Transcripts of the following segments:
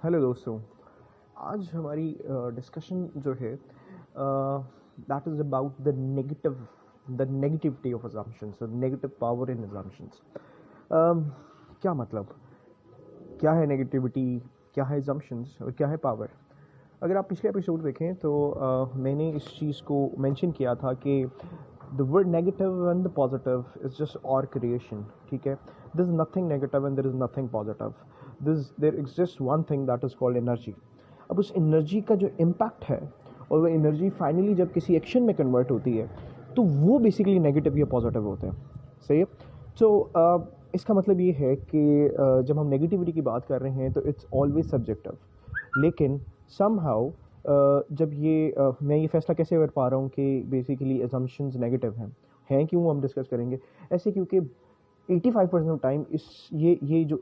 Hello दोस्तों। आज हमारी डिस्कशन जो है that is about the negativity of assumptions, the negative power in assumptions. क्या मतलब, क्या है नेगेटिविटी, क्या है अजम्पशंस और क्या है पावर? अगर आप पिछले एपिसोड देखें तो मैंने इस चीज़ को मेंशन किया था कि the word negative and the positive is just our creation. ठीक है, this is nothing negative and there is nothing positive. There exist one thing that is called energy. अब उस एनर्जी का जो इम्पैक्ट है और वो एनर्जी फाइनली जब किसी एक्शन में कन्वर्ट होती है तो वो बेसिकली नेगेटिव या पॉजिटिव होते हैं। सही है। तो इसका मतलब ये है कि जब हम नेगेटिविटी की बात कर रहे हैं तो इट्स ऑलवेज सब्जेक्टिव। लेकिन समहाउ जब मैं ये फैसला कैसे कर पा रहा हूँ कि बेसिकली एजम्पशंस नेगेटिव हैं क्यों, हम डिस्कस करेंगे। ऐसे क्योंकि 85% ऑफ टाइम ये जो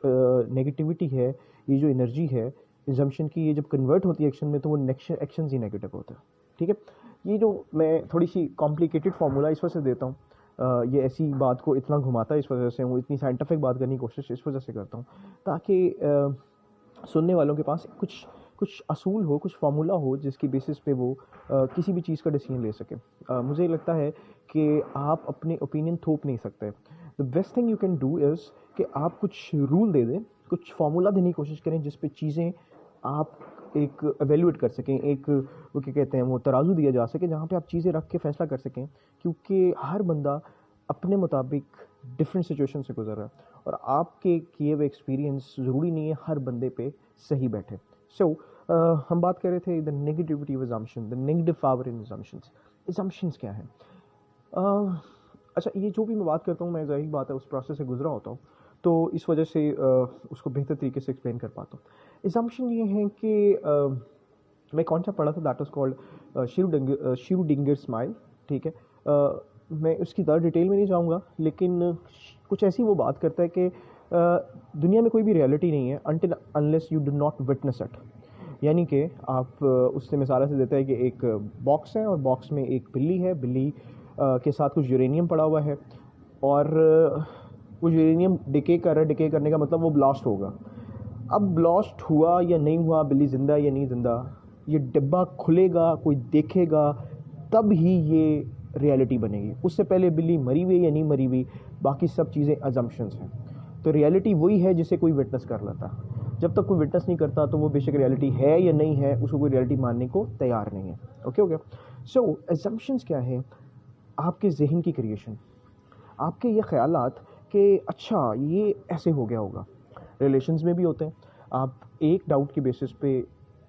नेगेटिविटी है, ये जो एनर्जी है एजम्पशन की, ये जब कन्वर्ट होती है एक्शन में तो वो एक्शन ही नेगेटिव होता है। ठीक है, ये जो मैं थोड़ी सी कॉम्प्लिकेटेड फार्मूला इस वजह से देता हूँ, ये ऐसी बात को इतना घुमाता है इस वजह से हूँ, इतनी साइंटिफिक बात करने की कोशिश इस वजह से करता हूँ ताकि सुनने वालों के पास कुछ कुछ असूल हो, कुछ फार्मूला हो जिसकी बेसिस पे वो किसी भी चीज़ का डिसीजन ले सके। मुझे लगता है कि आप अपने ओपिनियन थोप नहीं सकते। The best thing you can do is कि आप कुछ रूल दे दें, कुछ फार्मूला देने की कोशिश करें जिस पे चीज़ें आप एक एवेल्यूएट कर सकें, एक वो क्या कहते हैं वो तराजू दिया जा सके जहाँ पे आप चीज़ें रख के फैसला कर सकें। क्योंकि हर बंदा अपने मुताबिक डिफरेंट सिचुएशन से गुजर रहा है और आपके किए हुए एक्सपीरियंस ज़रूरी नहीं है हर बंदे पे सही बैठे। सो हम बात कर रहे थे the negativity of assumption, the negative power in assumptions. Assumptions क्या है? अच्छा, ये जो भी मैं बात करता हूँ मैं ज़ाहिर बात है उस प्रोसेस से गुजरा होता हूँ तो इस वजह से उसको बेहतर तरीके से एक्सप्लेन कर पाता हूँ। अजम्पशन ये है कि मैं कौन सा पढ़ा था, दैट इज़ कॉल्ड श्रूडिंगर स्माइल। ठीक है, मैं उसकी ज़्यादा डिटेल में नहीं जाऊँगा, लेकिन कुछ ऐसी वो बात करता है कि दुनिया में कोई भी रियलिटी नहीं है until unless you do not witness it. यानी कि आप उससे मिसाल से देता है कि एक बॉक्स है और बॉक्स में एक बिल्ली है, बिल्ली के साथ कुछ यूरेनियम पड़ा हुआ है और वो यूरेनियम डिके कर रहा है। डिके करने का मतलब वो ब्लास्ट होगा। अब ब्लास्ट हुआ या नहीं हुआ, बिल्ली जिंदा या नहीं जिंदा, ये डिब्बा खुलेगा, कोई देखेगा, तब ही ये रियलिटी बनेगी। उससे पहले बिल्ली मरी हुई या नहीं मरी हुई, बाकी सब चीज़ें अजम्पशंस हैं। तो रियलिटी वही है जिसे कोई विटनेस कर लेता। जब तक कोई विटनेस नहीं करता तो वो बेशक रियलिटी है या नहीं है, उसको कोई रियलिटी मानने को तैयार नहीं है। ओके हो गया। सो अजम्पशंस क्या है? आपके जहन की क्रिएशन, आपके ये ख्यालात कि अच्छा ये ऐसे हो गया होगा। रिलेशंस में भी होते हैं। आप एक डाउट की बेसिस पे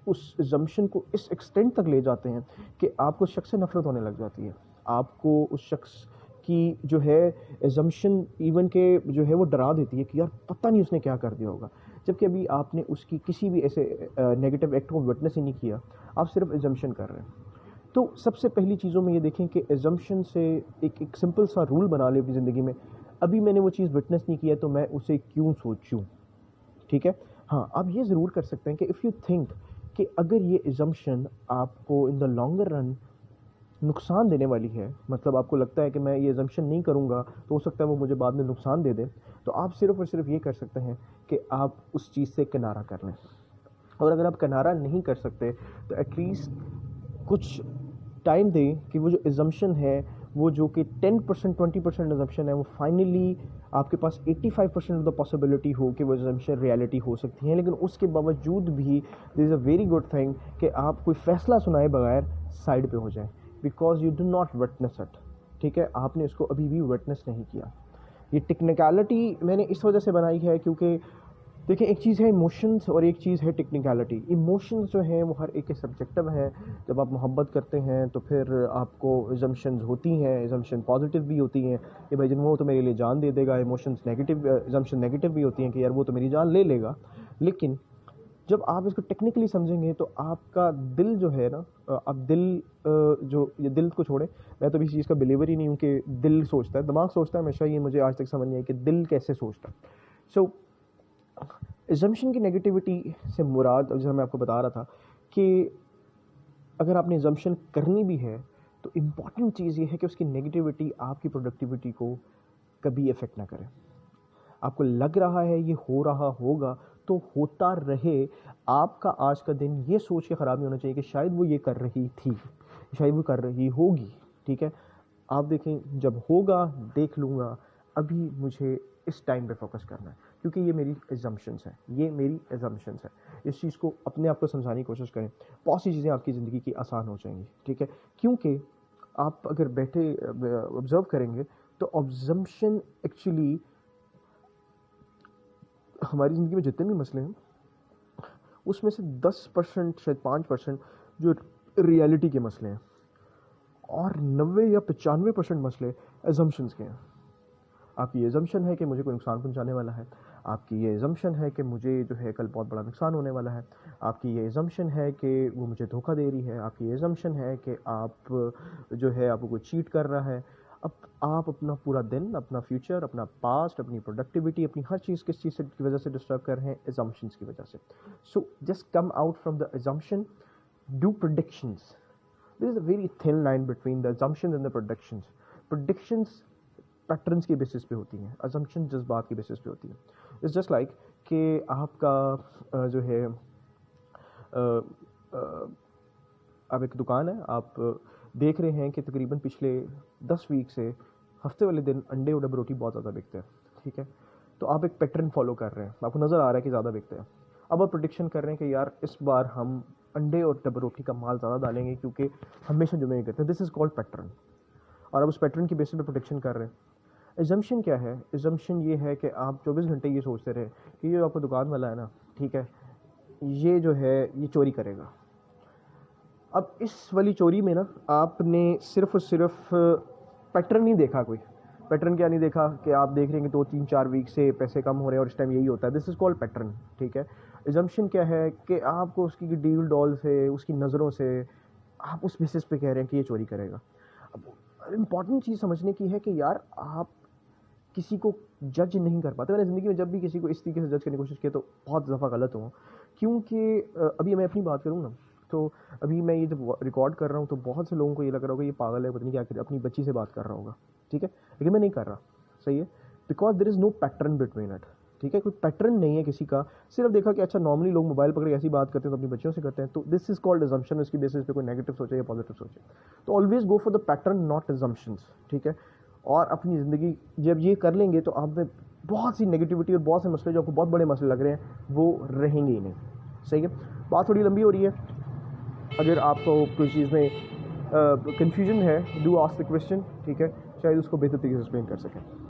उस अजम्पशन को इस एक्सटेंट तक ले जाते हैं कि आपको शख्स से नफरत होने लग जाती है। आपको उस शख्स की जो है एजम्पशन इवन के जो है वो डरा देती है कि यार पता नहीं उसने क्या कर दिया होगा, जबकि अभी आपने उसकी किसी भी ऐसे नेगेटिव एक्ट को विटनेस ही नहीं किया, आप सिर्फ एजम्पशन कर रहे हैं। तो सबसे पहली चीज़ों में ये देखें कि एजम्पशन से एक सिंपल सा रूल बना लें अपनी ज़िंदगी में। अभी मैंने वो चीज़ विटनेस नहीं किया तो मैं उसे क्यों सोचूं। ठीक है, हाँ, आप ये ज़रूर कर सकते हैं कि इफ़ यू थिंक कि अगर ये एजम्पशन आपको इन द लॉन्गर रन नुकसान देने वाली है, मतलब आपको लगता है कि मैं ये एजम्पशन नहीं करूँगा तो हो सकता है वो मुझे बाद में नुकसान दे दे, तो आप सिर्फ और सिर्फ ये कर सकते हैं कि आप उस चीज़ से किनारा कर लें। और अगर आप किनारा नहीं कर सकते तो एटलीस्ट कुछ टाइम दें कि वो जो एजम्पशन है, वो जो कि 10% 20% एजम्पशन है, वो फाइनली आपके पास 85% ऑफ द पॉसिबिलिटी हो कि वो एजम्पशन रियलिटी हो सकती है। लेकिन उसके बावजूद भी this is a very good thing कि आप कोई फैसला सुनाए बगैर साइड पे हो जाए, because you do not witness it. ठीक है, आपने इसको अभी भी विटनेस नहीं किया। ये टेक्निकलिटी मैंने इस वजह से बनाई है क्योंकि देखिए, एक चीज़ है इमोशंस और एक चीज़ है टेक्निकलिटी। इमोशंस जो हैं वो हर एक के सब्जेक्टिव हैं। जब आप मोहब्बत करते हैं तो फिर आपको एजम्पशंस होती हैं, एजम्पशन पॉजिटिव भी होती हैं कि भाई वो तो मेरे लिए जान दे देगा। इमोशंस नेगेटिव, एजम्पशन नेगेटिव भी होती हैं कि यार वो तो मेरी जान ले लेगा। लेकिन जब आप इसको टेक्निकली समझेंगे तो आपका दिल जो है ना, आप दिल जो ये दिल को छोड़े, मैं तो इस चीज़ का बिलीवर ही नहीं हूँ कि दिल सोचता है, दिमाग सोचता है हमेशा। ये मुझे आज तक समझ नहीं आई कि दिल कैसे सोचता है। सो एजम्पशन की नेगेटिविटी से मुराद, जैसे मैं आपको बता रहा था कि अगर आपने एजम्पशन करनी भी है तो इम्पॉर्टेंट चीज़ ये है कि उसकी नेगेटिविटी आपकी प्रोडक्टिविटी को कभी इफ़ेक्ट ना करे। आपको लग रहा है ये हो रहा होगा तो होता रहे, आपका आज का दिन ये सोच के ख़राब नहीं होना चाहिए कि शायद वो ये कर रही थी, शायद वो कर रही होगी, ठीक है। आप देखें, जब होगा देख लूँगा, अभी मुझे इस टाइम पे फोकस करना है, क्योंकि ये मेरी एजम्पशंस है, ये मेरी एजम्पशंस है। इस चीज़ को अपने आप को समझाने की कोशिश करें, बहुत सी चीज़ें आपकी ज़िंदगी की आसान हो जाएंगी, ठीक है। क्योंकि आप अगर बैठे ऑब्जर्व करेंगे तो ऑब्जम्पशन एक्चुअली हमारी ज़िंदगी में जितने भी मसले हैं उसमें से 10% शायद 5% जो रियलिटी के मसले हैं, और 90 या 95% मसले एजम्पशंस के हैं। आपकी ये एजम्पशन है कि मुझे कोई नुकसान पहुंचाने वाला है, आपकी ये एजम्पशन है कि मुझे जो है कल बहुत बड़ा नुकसान होने वाला है, आपकी ये एजम्पशन है कि वो मुझे धोखा दे रही है, आपकी ये एजम्पशन है कि आप जो है आपको कोई चीट कर रहा है। अब आप अपना पूरा दिन, अपना फ्यूचर, अपना पास्ट, अपनी प्रोडक्टिविटी, अपनी हर चीज़ किस चीज़ की वजह से डिस्टर्ब कर रहे हैं? एजम्पशंस की वजह से। So just come out from the assumption, do predictions. There is a very thin line between the assumptions and the predictions. Predictions patterns के बेसिस पे होती हैं, assumptions जज्बात के बेसिस पे होती हैं। इट्स जस्ट लाइक कि आपका जो है अब एक दुकान है, आप देख रहे हैं कि तकरीबन पिछले 10 वीक से हफ्ते वाले दिन अंडे और डब रोटी बहुत ज़्यादा बिकते हैं, ठीक है। तो आप एक पैटर्न फॉलो कर रहे हैं, आपको नज़र आ रहा है कि ज़्यादा बिकते हैं। अब आप प्रेडिक्शन कर रहे हैं कि यार इस बार हम अंडे और डब रोटी का माल ज़्यादा डालेंगे, क्योंकि हमेशा जो में करते हैं, दिस इज़ कॉल्ड पैटर्न। और अब उस पैटर्न की बेसिस पे प्रोडिक्शन कर रहे हैं। एजम्पशन क्या है? एजम्पशन ये है कि आप 24 घंटे ये सोचते रहे कि ये आपको दुकान वाला है ना, ठीक है, ये जो है ये चोरी करेगा। अब इस वाली चोरी में ना आपने सिर्फ और सिर्फ पैटर्न नहीं देखा। कोई पैटर्न क्या नहीं देखा कि आप देख रहे हैं कि 2-3-4 वीक से पैसे कम हो रहे हैं और इस टाइम यही होता है। दिस इज़ कॉल्ड पैटर्न, ठीक है। एजम्पशन क्या है कि आपको उसकी डील डॉल से, उसकी नज़रों से आप उस बेसिस पे कह रहे हैं कि ये चोरी करेगा। अब इम्पॉर्टेंट चीज़ समझने की है कि यार आप किसी को जज नहीं कर पाते। मैंने ज़िंदगी में जब भी किसी को इस तरीके से जज करने की कोशिश की तो बहुत दफ़ा गलत हुआ, क्योंकि अभी मैं अपनी बात करूँ ना, तो अभी मैं ये जब रिकॉर्ड कर रहा हूँ तो बहुत से लोगों को ये लग रहा होगा ये पागल है, पता नहीं क्या कर, अपनी बच्ची से बात कर रहा होगा, ठीक है, लेकिन मैं नहीं कर रहा, सही है, because there is no pattern between it, ठीक है। कोई पैटर्न नहीं है किसी का, सिर्फ देखा कि अच्छा नॉर्मली लोग मोबाइल पकड़ के ऐसी बात करते हैं तो अपनी बच्चियों से करते हैं, तो दिस इज कॉल्ड एजम्पशन। इसकी बेसिस पे कोई नेगेटिव सोचे या पॉजिटिव सोचे, तो always go for the pattern not assumptions, ठीक है। और अपनी ज़िंदगी जब ये कर लेंगे तो आप में बहुत सी नेगेटिविटी और बहुत से मसले जो आपको बहुत बड़े मसले लग रहे हैं वो रहेंगे ही नहीं, सही है। बात थोड़ी लंबी हो रही है, अगर आपको कोई चीज़ में कन्फ्यूजन है, डू आस्क द क्वेश्चन, ठीक है, शायद उसको बेहतर तरीके से एक्सप्लेन कर सकें।